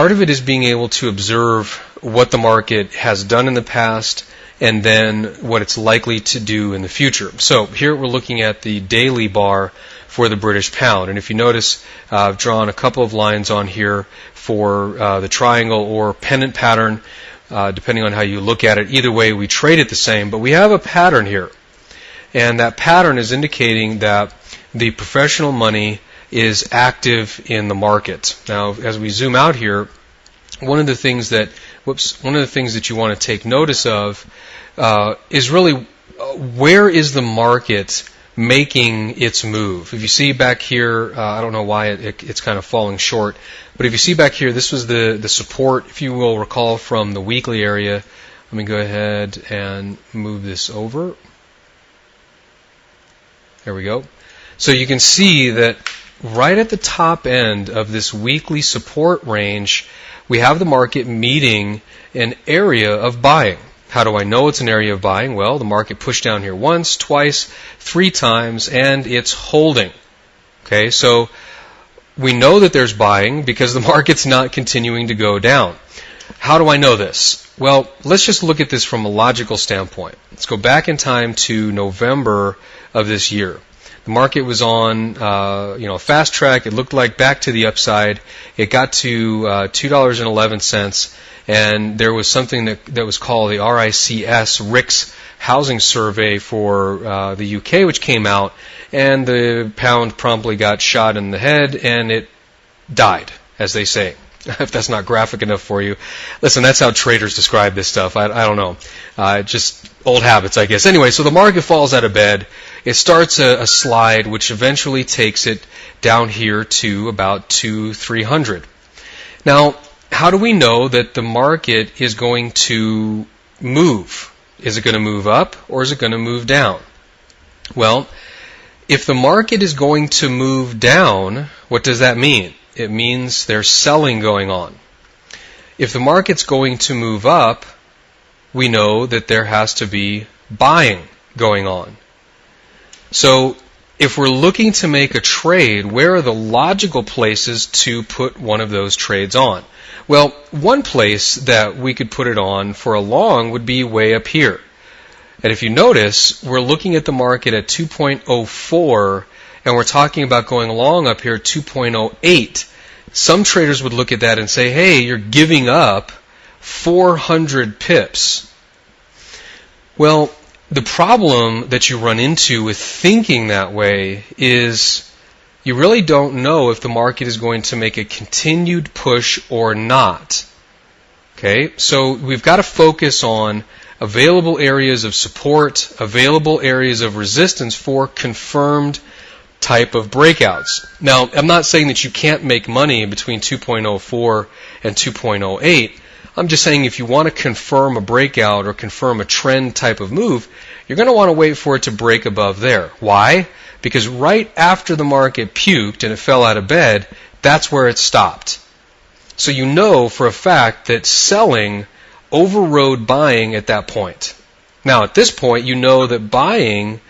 Part of it is being able to observe what the market has done in the past and then what it's likely to do in the future. So here we're looking at the daily bar for the British pound. And if you notice, I've drawn a couple of lines on here for the triangle or pennant pattern, depending on how you look at it. Either way, we trade it the same, but we have a pattern here. And that pattern is indicating that the professional money is active in the market. Now, as we zoom out here, one of the things that you want to take notice of is really where is the market making its move. If you see back here, I don't know why it's kind of falling short, but if you see back here, this was the support, if you will recall, from the weekly area. Let me go ahead and move this over. There we go. So you can see that right at the top end of this weekly support range, we have the market meeting an area of buying. How do I know it's an area of buying? Well, the market pushed down here once, twice, 3 times, and it's holding. Okay, so we know that there's buying because the market's not continuing to go down. How do I know this? Well, let's just look at this from a logical standpoint. Let's go back in time to November of this year. The market was on a fast track. It looked like back to the upside. It got to $2.11, and there was something that was called the RICS housing survey for the UK, which came out, and the pound promptly got shot in the head, and it died, as they say. If that's not graphic enough for you. Listen, that's how traders describe this stuff. I don't know. Just old habits, I guess. Anyway, so the market falls out of bed. It starts a slide, which eventually takes it down here to about 2,300. Now, how do we know that the market is going to move? Is it going to move up or is it going to move down? Well, if the market is going to move down, what does that mean? It means there's selling going on. If the market's going to move up, we know that there has to be buying going on. So if we're looking to make a trade, where are the logical places to put one of those trades on? Well, one place that we could put it on for a long would be way up here. And if you notice, we're looking at the market at 2.04, and we're talking about going long up here at 2.08. Some traders would look at that and say, hey, you're giving up 400 pips. Well, the problem that you run into with thinking that way is you really don't know if the market is going to make a continued push or not. Okay, so we've got to focus on available areas of support, available areas of resistance for confirmed type of breakouts. Now, I'm not saying that you can't make money between 2.04 and 2.08. I'm just saying if you want to confirm a breakout or confirm a trend type of move, you're going to want to wait for it to break above there. Why? Because right after the market puked and it fell out of bed, that's where it stopped. So you know for a fact that selling overrode buying at that point. Now, at this point, you know that buying